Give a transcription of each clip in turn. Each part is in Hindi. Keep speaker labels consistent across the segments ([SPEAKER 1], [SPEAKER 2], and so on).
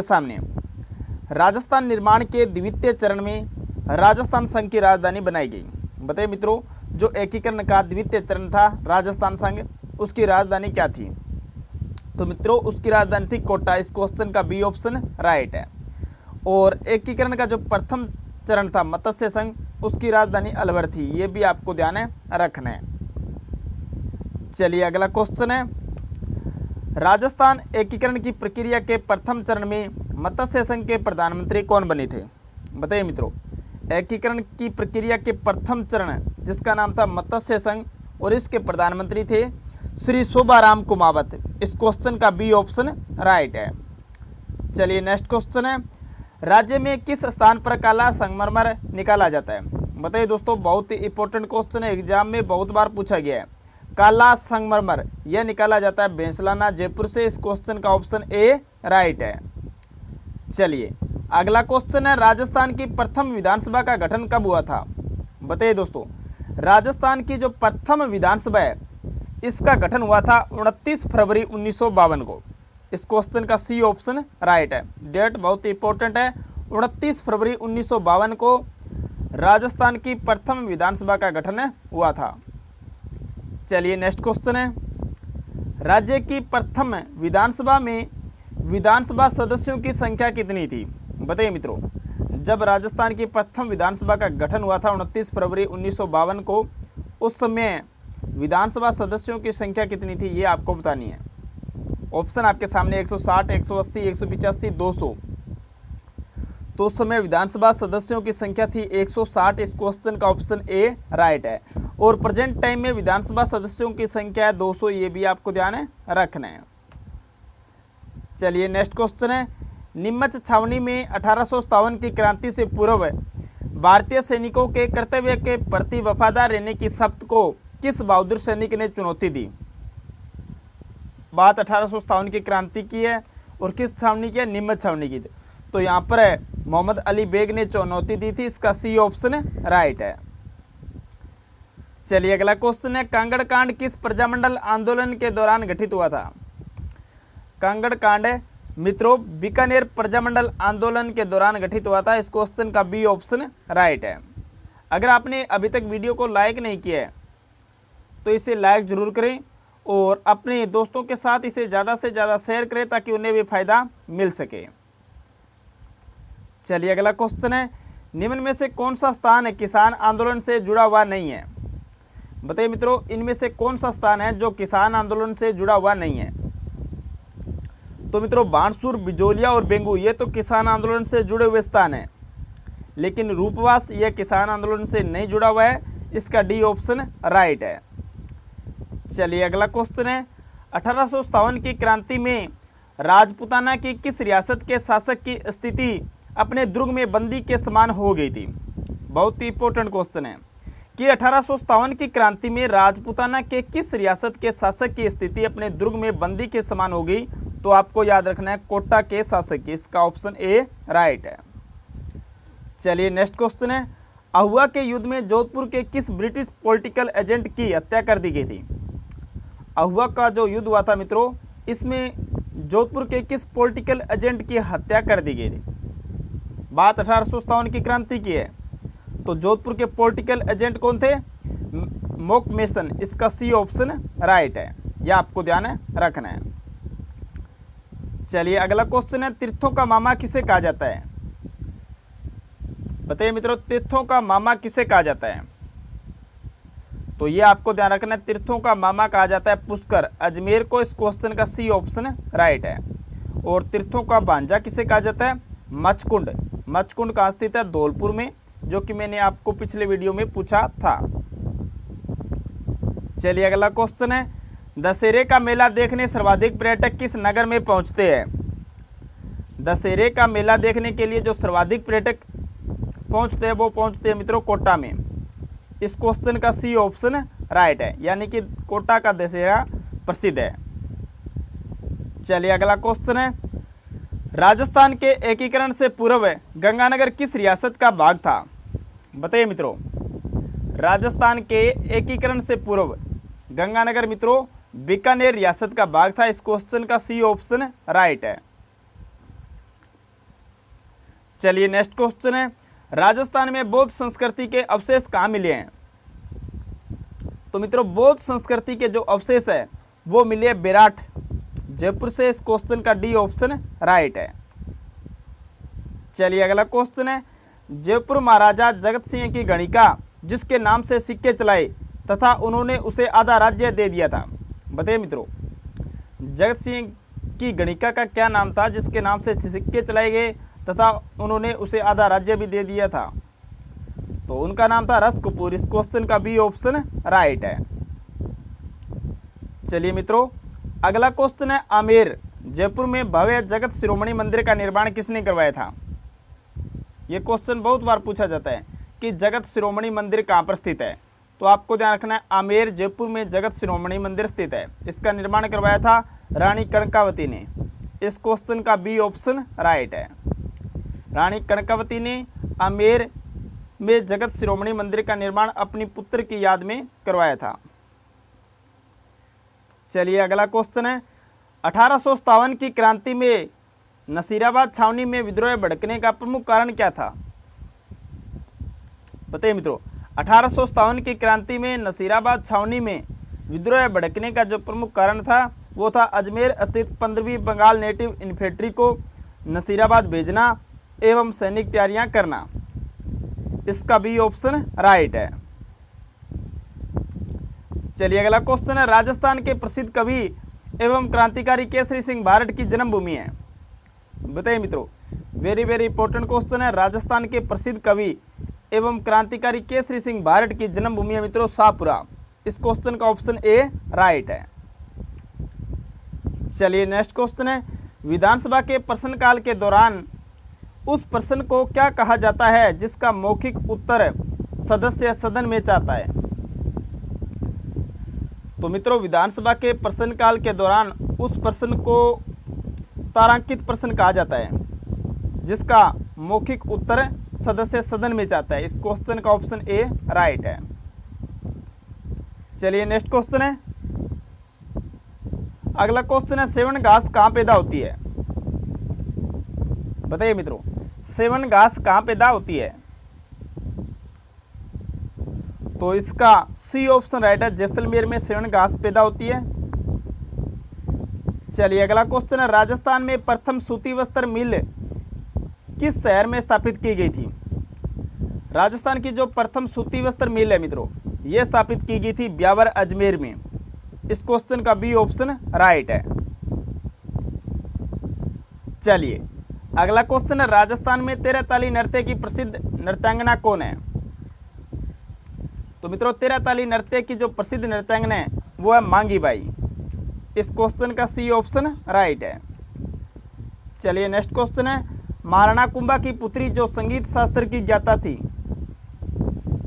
[SPEAKER 1] सामने राजस्थान निर्माण के द्वितीय चरण में राजस्थान संघ की राजधानी बनाई गई। बताइए मित्रों, जो एकीकरण का द्वितीय चरण था राजस्थान संघ, उसकी राजधानी क्या थी? तो मित्रों उसकी राजधानी थी कोटा। इस क्वेश्चन का बी ऑप्शन राइट है। और एकीकरण का जो प्रथम चरण था मत्स्य संघ, उसकी राजधानी अलवर थी। ये भी आपको ध्यान है रखना है। चलिए अगला क्वेश्चन है, राजस्थान एकीकरण की प्रक्रिया के प्रथम चरण में मत्स्य संघ के प्रधानमंत्री कौन बने थे? बताइए मित्रों, एकीकरण की प्रक्रिया के प्रथम चरण जिसका नाम था मत्स्य संघ और इसके प्रधानमंत्री थे श्री शोभाराम कुमावत। इस क्वेश्चन का बी ऑप्शन राइट है। चलिए नेक्स्ट क्वेश्चन है, राज्य में किस स्थान पर काला संगमरमर निकाला जाता है? बताइए दोस्तों, बहुत ही इंपॉर्टेंट क्वेश्चन है, एग्जाम में बहुत बार पूछा गया है। काला संगमरमर यह निकाला जाता है बेंसलाना जयपुर से। इस क्वेश्चन का ऑप्शन ए राइट है। चलिए अगला क्वेश्चन है, राजस्थान की प्रथम विधानसभा का गठन कब हुआ था? बताइए दोस्तों, राजस्थान की जो प्रथम विधानसभा है इसका गठन हुआ था 29 फरवरी 1952 को। इस क्वेश्चन का सी ऑप्शन राइट है। डेट बहुत इंपॉर्टेंट है, 29 फरवरी 1952 को राजस्थान की प्रथम विधानसभा का गठन हुआ था। चलिए नेक्स्ट क्वेश्चन है, राज्य की प्रथम विधानसभा में विधानसभा सदस्यों की संख्या कितनी थी? बताइए मित्रों, जब राजस्थान की प्रथम विधानसभा का गठन हुआ था 29 फरवरी 1952 को, उस समय विधानसभा सदस्यों की संख्या कितनी थी ये आपको बतानी है। ऑप्शन आपके सामने 160, 180, 185, 200। तो उस समय विधानसभा सदस्यों की संख्या थी 160। इस क्वेश्चन का ऑप्शन ए राइट है। और प्रेजेंट टाइम में विधानसभा सदस्यों की संख्या है 200। ये भी आपको ध्यान है रखना है। चलिए नेक्स्ट क्वेश्चन है, नीमच छावनी में 1857 की क्रांति से पूर्व भारतीय सैनिकों के कर्तव्य के प्रति वफादार रहने की शर्त को किस बहादुर सैनिक ने चुनौती दी? बात 1857 की क्रांति की है और किस छावनी की है? नीमच छावनी की। तो यहाँ पर है मोहम्मद अली बेग ने चुनौती दी थी। इसका सी ऑप्शन राइट है। चलिए अगला क्वेश्चन है, कांगड़ कांड किस प्रजामंडल आंदोलन के दौरान गठित हुआ था? कांगड़ कांड मित्रों बीकानेर प्रजामंडल आंदोलन के दौरान गठित हुआ था। इस क्वेश्चन का बी ऑप्शन राइट है। अगर आपने अभी तक वीडियो को लाइक नहीं किया है तो इसे लाइक जरूर करें और अपने दोस्तों के साथ इसे ज़्यादा से ज़्यादा शेयर करें ताकि उन्हें भी फायदा मिल सके। चलिए अगला क्वेश्चन है, निम्न में से कौन सा स्थान किसान आंदोलन से जुड़ा हुआ नहीं है? बताइए मित्रों, इनमें से कौन सा स्थान है जो किसान आंदोलन से जुड़ा हुआ नहीं है? तो मित्रों बाणसूर, बिजोलिया और बेंगू ये तो किसान आंदोलन से जुड़े हुए स्थान हैं, लेकिन रूपवास यह किसान आंदोलन से नहीं जुड़ा हुआ है। इसका डी ऑप्शन राइट है। चलिए अगला क्वेश्चन है, 1857 की क्रांति में राजपूताना की किस रियासत के शासक की स्थिति अपने दुर्ग में बंदी के समान हो गई थी? बहुत ही इंपॉर्टेंट क्वेश्चन है कि 1857 की क्रांति में राजपूताना के किस रियासत के शासक की स्थिति अपने दुर्ग में बंदी के समान हो गई? तो आपको याद रखना है कोटा के शासक की। इसका ऑप्शन ए राइट है। चलिए नेक्स्ट क्वेश्चन है, अहुआ के युद्ध में जोधपुर के किस ब्रिटिश पॉलिटिकल एजेंट की हत्या कर दी गई थी? अहुआ का जो युद्ध हुआ था मित्रों, इसमें जोधपुर के किस पॉलिटिकल एजेंट की हत्या कर दी गई थी? बात 1857 की क्रांति की है, तो जोधपुर के पॉलिटिकल एजेंट कौन थे? मोकमेसन। इसका सी ऑप्शन राइट है। यह आपको ध्यान है रखना है। चलिए अगला क्वेश्चन है, तीर्थों का मामा किसे कहा जाता है? बताइए मित्रों, तीर्थों का मामा किसे कहा जाता है? तो ये आपको ध्यान रखना है, तीर्थों का मामा कहा जाता है पुष्कर, अजमेर को। इस क्वेश्चन का सी ऑप्शन राइट है। और तीर्थों का भांजा किसे कहा जाता है? मचकुंड। मचकुंड कहाँ स्थित है? धौलपुर में, जो कि मैंने आपको पिछले वीडियो में पूछा था। चलिए अगला क्वेश्चन है, दशहरे का मेला देखने सर्वाधिक पर्यटक किस नगर में पहुंचते हैं? दशहरे का मेला देखने के लिए जो सर्वाधिक पर्यटक पहुंचते हैं वो पहुंचते हैं मित्रों कोटा में। इस क्वेश्चन का सी ऑप्शन राइट है, यानी कि कोटा का दशहरा प्रसिद्ध है। चलिए अगला क्वेश्चन है, राजस्थान के एकीकरण से पूर्व गंगानगर किस रियासत का भाग था? बताइए मित्रों, राजस्थान के एकीकरण से पूर्व गंगानगर मित्रों बीकानेर रियासत का भाग था। इस क्वेश्चन का सी ऑप्शन राइट है। चलिए नेक्स्ट क्वेश्चन है, राजस्थान में बौद्ध संस्कृति के अवशेष कहाँ मिले हैं? तो मित्रों बौद्ध संस्कृति के जो अवशेष है वो मिले बेराट, जयपुर से। इस क्वेश्चन का डी ऑप्शन राइट है। चलिए अगला क्वेश्चन है, जयपुर महाराजा जगत सिंह की गणिका जिसके नाम से सिक्के चलाए तथा उन्होंने उसे आधा राज्य दे दिया था, बताइए मित्रों जगत सिंह की गणिका का क्या नाम था जिसके नाम से सिक्के चलाए गए तथा उन्होंने उसे आधा राज्य भी दे दिया था? तो उनका नाम था रस कपूर। इस क्वेश्चन का बी ऑप्शन राइट है। चलिए मित्रों अगला क्वेश्चन है, आमेर जयपुर में भव्य जगत शिरोमणि मंदिर का निर्माण किसने करवाया था? ये क्वेश्चन बहुत बार पूछा जाता है कि जगत शिरोमणि मंदिर कहाँ पर स्थित है, तो आपको ध्यान रखना है आमेर जयपुर में जगत शिरोमणि मंदिर स्थित है। इसका निर्माण करवाया था रानी कनकावती ने। इस क्वेश्चन का बी ऑप्शन राइट है। रानी कनकावती ने आमेर में जगत शिरोमणि मंदिर का निर्माण अपनी पुत्र की याद में करवाया था। चलिए अगला क्वेश्चन है, 1857 की क्रांति में नसीराबाद छावनी में विद्रोह भड़कने का प्रमुख कारण क्या था? बताइए मित्रों 1857 की क्रांति में नसीराबाद छावनी में विद्रोह भड़कने का जो प्रमुख कारण था वो था अजमेर स्थित 15वीं बंगाल नेटिव इन्फेंट्री को नसीराबाद भेजना एवं सैनिक तैयारियां करना। इसका बी ऑप्शन राइट है। चलिए अगला क्वेश्चन है, राजस्थान के प्रसिद्ध कवि एवं क्रांतिकारी केसरी सिंह भारत की जन्मभूमि है? बताइए मित्रों वेरी वेरी इंपॉर्टेंट क्वेश्चन है। राजस्थान के प्रसिद्ध कवि एवं क्रांतिकारी केसरी सिंह भारत की जन्मभूमि है मित्रों शाहपुरा। इस क्वेश्चन का ऑप्शन ए राइट है। चलिए नेक्स्ट क्वेश्चन है, विधानसभा के प्रश्नकाल के दौरान उस प्रश्न को क्या कहा जाता है जिसका मौखिक उत्तर सदस्य सदन में चाहता है? तो मित्रों विधानसभा के प्रश्नकाल के दौरान उस प्रश्न को तारांकित प्रश्न कहा जाता है जिसका मौखिक उत्तर सदस्य सदन में चाहता है। इस क्वेश्चन का ऑप्शन ए राइट है। चलिए नेक्स्ट क्वेश्चन है, अगला क्वेश्चन है, सेवन घास कहाँ पैदा होती है? बताइए मित्रों सेवन घास कहाँ पैदा होती है? तो इसका सी ऑप्शन राइट है, जैसलमेर में सेवन घास पैदा होती है। चलिए अगला क्वेश्चन है, राजस्थान में प्रथम सूती वस्त्र मिल किस शहर में स्थापित की गई थी? राजस्थान की जो प्रथम सूती वस्त्र मिल है मित्रों यह स्थापित की गई थी ब्यावर अजमेर में। इस क्वेश्चन का बी ऑप्शन राइट है। चलिए अगला क्वेश्चन है, राजस्थान में तेरहताली नृत्य की प्रसिद्ध नृत्यांगना कौन है? तो मित्रों तेरहताली नृत्य की जो प्रसिद्ध नृत्यांगना है वो है मांगी बाई। इस क्वेश्चन का सी ऑप्शन राइट है। चलिए नेक्स्ट क्वेश्चन है, महाराणा कुंभा की पुत्री जो संगीत शास्त्र की ज्ञाता थी?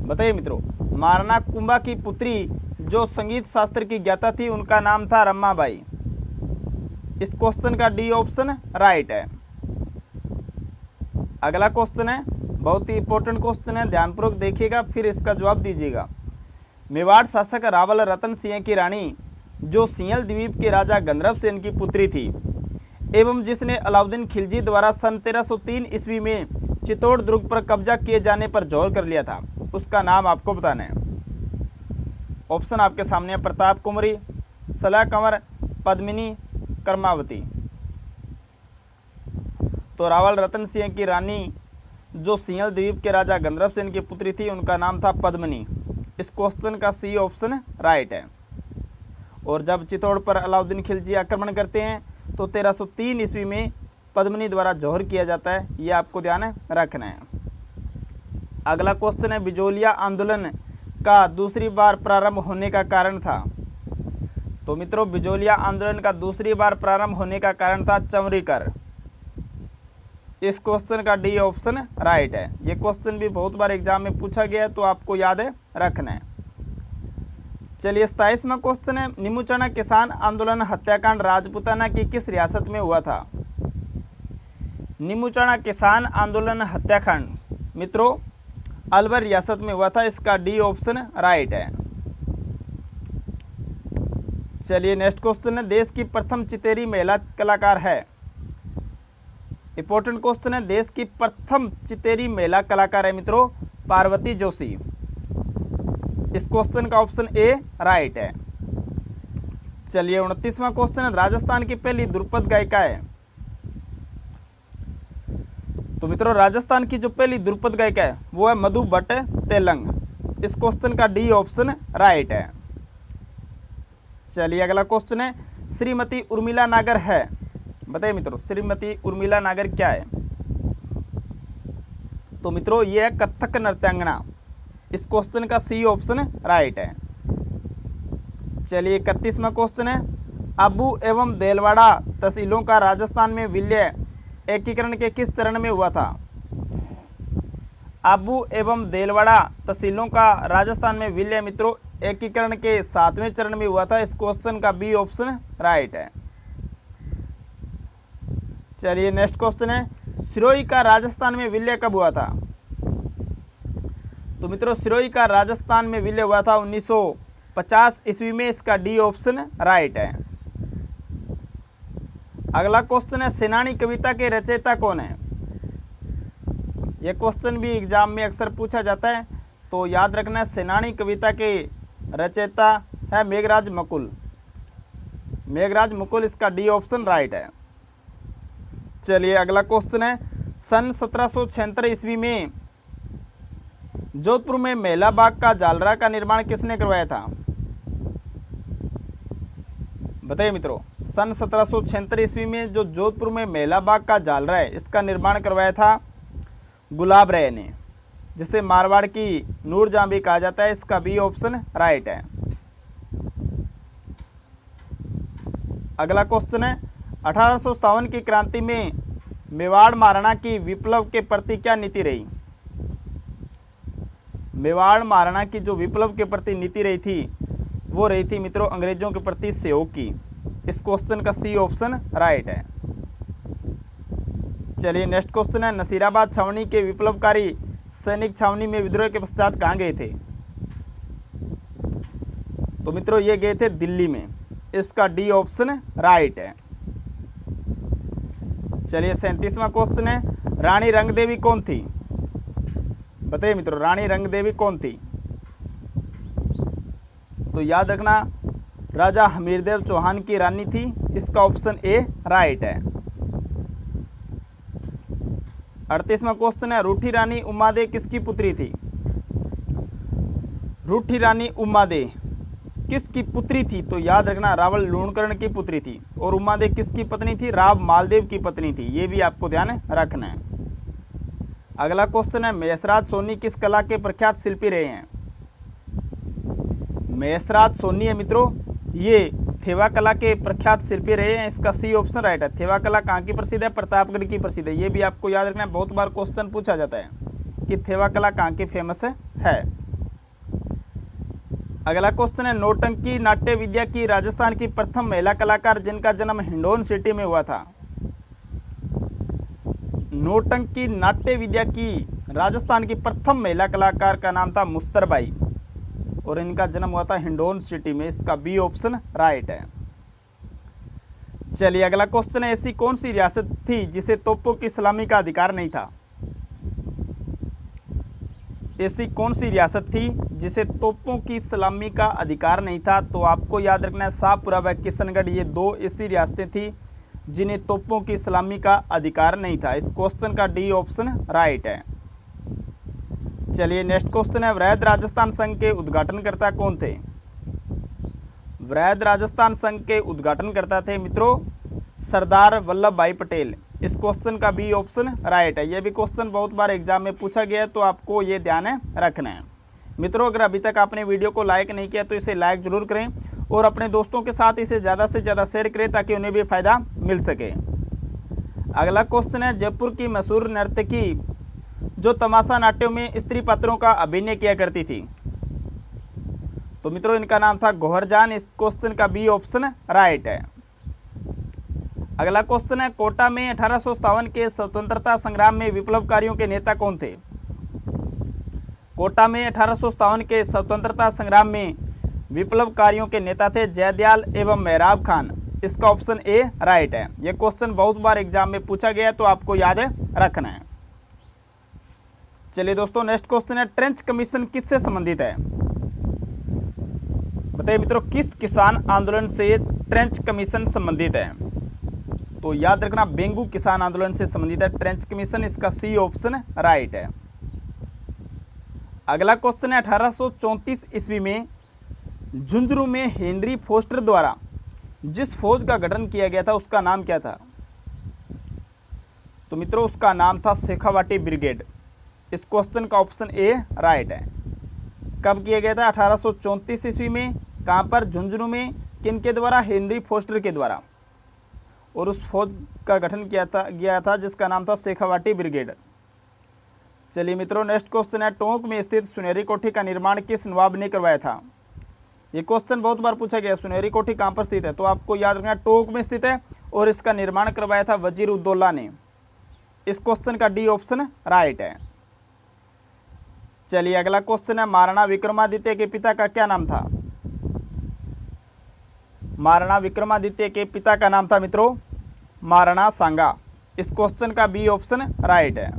[SPEAKER 1] बताइए मित्रों महाराणा कुंभा की पुत्री जो संगीत शास्त्र की ज्ञाता थी उनका नाम था रमाबाई। इस क्वेश्चन का डी ऑप्शन राइट है। अगला क्वेश्चन है बहुत ही इंपॉर्टेंट क्वेश्चन है, ध्यानपूर्वक देखिएगा फिर इसका जवाब दीजिएगा। मेवाड़ शासक रावल रतन सिंह की रानी जो सिंहल द्वीप के राजा गंधर्व सेन की पुत्री थी एवं जिसने अलाउद्दीन खिलजी द्वारा सन 1303 ईस्वी में चित्तौड़ दुर्ग पर कब्जा किए जाने पर जोर कर लिया था, उसका नाम आपको बताना है। ऑप्शन आपके सामने है, प्रताप कुमारी, सलाह कंवर, पद्मिनी, कर्मावती। तो रावल रतन सिंह की रानी जो सिंहल द्वीप के राजा गंधर्व सेन की पुत्री थी उनका नाम था पद्मिनी। इस क्वेश्चन का सी ऑप्शन राइट है। और जब चित्तौड़ पर अलाउद्दीन खिलजी आक्रमण करते हैं तो 1303 ईस्वी में पद्मिनी द्वारा जौहर किया जाता है, ये आपको ध्यान रखना है। अगला क्वेश्चन है, बिजोलिया आंदोलन का दूसरी बार प्रारंभ होने का कारण था? तो मित्रों बिजोलिया आंदोलन का दूसरी बार प्रारंभ होने का कारण था चमरी कर। इस क्वेश्चन का डी ऑप्शन राइट है। ये क्वेश्चन भी बहुत बार एग्जाम में पूछा गया है तो आपको याद है रखना है। चलिए 27वां क्वेश्चन है, निमुचना किसान आंदोलन हत्याकांड राजपूताना की किस रियासत में हुआ था? निमुचना किसान आंदोलन हत्याकांड मित्रों अलवर रियासत में हुआ था। इसका डी ऑप्शन राइट है। चलिए नेक्स्ट क्वेश्चन है, देश की प्रथम चितेरी महिला कलाकार है? इंपॉर्टेंट क्वेश्चन है, देश की प्रथम चितेरी महिला कलाकार है मित्रों पार्वती जोशी। इस क्वेश्चन का ऑप्शन ए राइट है। चलिए 29वां क्वेश्चन, राजस्थान की पहली ध्रुपद गायिका है। तो मित्रों राजस्थान की जो पहली ध्रुपद गायिका है वो है मधु भट्ट तेलंग। इस क्वेश्चन का डी ऑप्शन राइट है। चलिए अगला क्वेश्चन है, श्रीमती उर्मिला नागर है। बताइए मित्रों श्रीमती उर्मिला नागर क्या है। तो मित्रों ये है कथक नृत्यांगना। इस क्वेश्चन का सी ऑप्शन राइट है। चलिए 31वां क्वेश्चन है, आबू एवं देलवाड़ा तहसीलों का राजस्थान में विलय एकीकरण के किस चरण में हुआ था। आबू एवं देलवाड़ा तहसीलों का राजस्थान में विलय मित्रों एकीकरण के 7वें चरण में हुआ था। इस क्वेश्चन का बी ऑप्शन राइट है। चलिए नेक्स्ट क्वेश्चन है, सिरोही का राजस्थान में विलय कब हुआ था। तो मित्रों सिरोही का राजस्थान में विलय हुआ था 1950 ईस्वी में। इसका डी ऑप्शन राइट है। अगला क्वेश्चन है, सेनानी कविता के रचयिता कौन है। यह क्वेश्चन भी एग्जाम में अक्सर पूछा जाता है, तो याद रखना है सेनानी कविता के रचयिता है मेघराज मुकुल। मेघराज मुकुल इसका डी ऑप्शन राइट है। चलिए अगला क्वेश्चन है, सन 1776 ईस्वी में जोधपुर में मेला बाग का जालरा का निर्माण किसने करवाया था। बताइए मित्रों सन 1776 ईस्वी में जो जोधपुर में मेला बाग का जालरा है इसका निर्माण करवाया था गुलाब राय ने, जिसे मारवाड़ की नूरजहां भी कहा जाता है। इसका बी ऑप्शन राइट है। अगला क्वेश्चन है, 1857 की क्रांति में मेवाड़ महाराणा की विप्लव के प्रति क्या नीति रही। मेवाड़ महाराणा की जो विप्लव के प्रति नीति रही थी वो रही थी मित्रों अंग्रेजों के प्रति सहयोग की। इस क्वेश्चन का सी ऑप्शन राइट है। चलिए नेक्स्ट क्वेश्चन है, नसीराबाद छावनी के विप्लवकारी सैनिक छावनी में विद्रोह के पश्चात कहाँ गए थे। तो मित्रों ये गए थे दिल्ली में। इसका डी ऑप्शन राइट है। चलिए 37वां क्वेश्चन है, रानी रंगदेवी कौन थी। बताइए मित्रों रानी रंगदेवी कौन थी। तो याद रखना राजा हमीरदेव चौहान की रानी थी। इसका ऑप्शन ए राइट है। 38वां क्वेश्चन है, रूठी रानी उमादे किसकी पुत्री थी। रूठी रानी उमादे किसकी पुत्री थी। तो याद रखना रावल लूणकरण की पुत्री थी। और उमादे किसकी पत्नी थी, राव मालदेव की पत्नी थी। ये भी आपको ध्यान रखना है। अगला क्वेश्चन है, महेशराज सोनी किस कला के प्रख्यात शिल्पी रहे हैं। महेशराज सोनी है मित्रों ये थेवा कला के प्रख्यात शिल्पी रहे हैं। इसका सी ऑप्शन राइट है। थेवा कला कहाँ की प्रसिद्ध है, प्रतापगढ़ की प्रसिद्ध है। ये भी आपको याद रखना है, बहुत बार क्वेश्चन पूछा जाता है कि थेवा कला कहाँ की फेमस है। अगला क्वेश्चन है, नौटंकी नाट्य विद्या की राजस्थान की प्रथम महिला कलाकार जिनका जन्म हिंडौन सिटी में हुआ था। नौटंकी नाट्य विद्या की राजस्थान की प्रथम महिला कलाकार का नाम था मुस्तरबाई और इनका जन्म हुआ था हिंडौन सिटी में। इसका बी ऑप्शन राइट है। चलिए अगला क्वेश्चन है, ऐसी कौन सी रियासत थी जिसे तोपों की सलामी का अधिकार नहीं था। ऐसी कौन सी रियासत थी जिसे तोपों की सलामी का अधिकार नहीं था। तो आपको याद रखना है शाहपुरा व किशनगढ़ ये दो ऐसी रियासतें थी जिन्हें तोपों की सलामी का अधिकार नहीं था। इस क्वेश्चन का डी ऑप्शन राइट है। चलिए नेक्स्ट क्वेश्चन है, वृहद राजस्थान संघ के उद्घाटनकर्ता कौन थे। वृहद राजस्थान संघ के उद्घाटनकर्ता थे मित्रों सरदार वल्लभ भाई पटेल। इस क्वेश्चन का बी ऑप्शन राइट है। यह भी क्वेश्चन बहुत बार एग्जाम में पूछा गया है, तो आपको ये ध्यान रखना है। मित्रों अगर अभी तक आपने वीडियो को लाइक नहीं किया तो इसे लाइक जरूर करें और अपने दोस्तों के साथ इसे ज़्यादा से ज़्यादा शेयर करें ताकि उन्हें भी फायदा मिल सके। अगला क्वेश्चन है, जयपुर की मशहूर नर्तकी जो तमाशा नाट्यों में स्त्री पात्रों का अभिनय किया करती थी। तो मित्रों इनका नाम था गौहर जान। इस क्वेश्चन का बी ऑप्शन राइट है। अगला क्वेश्चन है, कोटा में 1857 के स्वतंत्रता संग्राम में विप्लवकारियों के नेता कौन थे। कोटा में 1857 के स्वतंत्रता संग्राम में विप्लवकारियों के नेता थे जयदयाल एवं मेहराब खान। इसका ऑप्शन ए राइट है। यह क्वेश्चन बहुत बार एग्जाम में पूछा गया है, तो आपको याद रखना है। चलिए दोस्तों, नेक्स्ट क्वेश्चन है, ट्रेंच कमीशन किससे संबंधित है? बताइए मित्रों, किस किसान आंदोलन से ट्रेंच कमीशन संबंधित है? तो याद रखना, बेंगू किसान आंदोलन से संबंधित है ट्रेंच कमीशन। इसका सी ऑप्शन राइट है। अगला क्वेश्चन है, 1834 ईस्वी में झुंझुनू में हेनरी फोस्टर द्वारा जिस फौज का गठन किया गया था उसका नाम क्या था? तो मित्रों, उसका नाम था शेखावाटी ब्रिगेड। इस क्वेश्चन का ऑप्शन ए राइट है। कब किया गया था? 1834 ईस्वी में। कहां पर? झुंझुनू में। किनके द्वारा? हेनरी फोस्टर के द्वारा। और उस फौज का गठन गया था जिसका नाम था शेखावाटी ब्रिगेड। चलिए मित्रों, नेक्स्ट क्वेश्चन है, टोंक में स्थित सुनहरी कोठी का निर्माण किस नवाब ने करवाया था? ये क्वेश्चन बहुत बार पूछा गया। सुनहरी कोठी कहां पर स्थित है? तो आपको याद रखना, टोंक में स्थित है और इसका निर्माण करवाया था वजीर उद्दौला ने। इस क्वेश्चन का डी ऑप्शन राइट है। चलिए अगला क्वेश्चन है, महाराणा विक्रमादित्य के पिता का क्या नाम था? महाराणा विक्रमादित्य के पिता का नाम था मित्रों महाराणा सांगा। इस क्वेश्चन का बी ऑप्शन राइट है।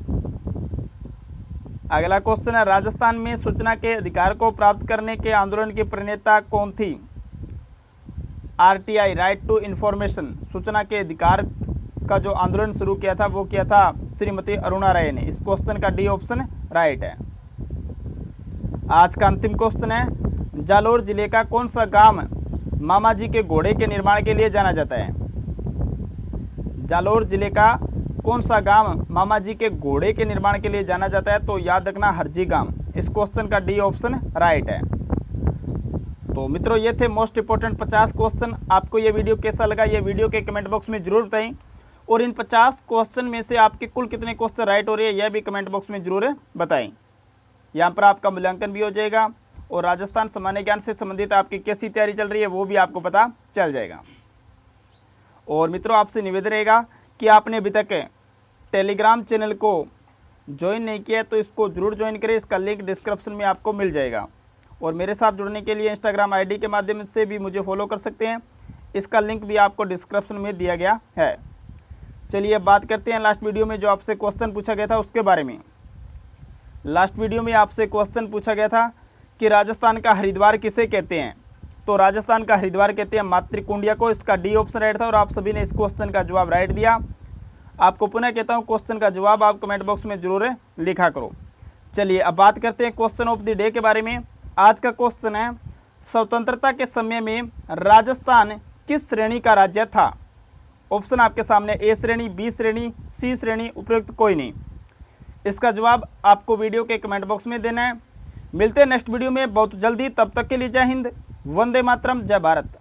[SPEAKER 1] अगला क्वेश्चन है, राजस्थान में सूचना के अधिकार को प्राप्त करने के आंदोलन की प्रणेता कौन थी? आरटीआई, राइट टू इंफॉर्मेशन, सूचना के अधिकार का जो आंदोलन शुरू किया था वो किया था श्रीमती अरुणा राय ने। इस क्वेश्चन का डी ऑप्शन राइट है। आज का अंतिम क्वेश्चन है, जालोर जिले का कौन सा गांव मामा जी के घोड़े के निर्माण के लिए जाना जाता है? जालोर जिले का कौन सा गांव मामा जी के घोड़े के निर्माण के लिए जाना जाता है? तो याद रखना, हरजी गांव। इस क्वेश्चन का डी ऑप्शन राइट है। तो मित्रों, ये थे मोस्ट इंपोर्टेंट 50 क्वेश्चन। आपको ये वीडियो कैसा लगा, ये वीडियो के कमेंट बॉक्स में जरूर बताएं। और इन 50 क्वेश्चन में से आपके कुल कितने क्वेश्चन राइट हो रहे हैं यह भी कमेंट बॉक्स में जरूर बताएं। यहाँ पर आपका मूल्यांकन भी हो जाएगा और राजस्थान सामान्य ज्ञान से संबंधित आपकी कैसी तैयारी चल रही है वो भी आपको पता चल जाएगा। और मित्रों, आपसे निवेदन रहेगा कि आपने अभी तक टेलीग्राम चैनल को ज्वाइन नहीं किया है तो इसको जरूर ज्वाइन करें। इसका लिंक डिस्क्रिप्शन में आपको मिल जाएगा। और मेरे साथ जुड़ने के लिए इंस्टाग्राम आईडी के माध्यम से भी मुझे फॉलो कर सकते हैं। इसका लिंक भी आपको डिस्क्रिप्शन में दिया गया है। चलिए अब बात करते हैं लास्ट वीडियो में जो आपसे क्वेश्चन पूछा गया था उसके बारे में। लास्ट वीडियो में आपसे क्वेश्चन पूछा गया था कि राजस्थान का हरिद्वार किसे कहते हैं? तो राजस्थान का हरिद्वार कहते हैं मातृकुंडिया को। इसका डी ऑप्शन राइट था और आप सभी ने इस क्वेश्चन का जवाब राइट दिया। आपको पुनः कहता हूं, क्वेश्चन का जवाब आप कमेंट बॉक्स में जरूर लिखा करो। चलिए अब बात करते हैं क्वेश्चन ऑफ द डे के बारे में। आज का क्वेश्चन है, स्वतंत्रता के समय में राजस्थान किस श्रेणी का राज्य था? ऑप्शन आपके सामने, ए श्रेणी, बी श्रेणी, सी श्रेणी, उपयुक्त कोई नहीं। इसका जवाब आपको वीडियो के कमेंट बॉक्स में देना है। मिलते हैं नेक्स्ट वीडियो में बहुत जल्दी। तब तक के लिए जय हिंद, वंदे मातरम, जय भारत।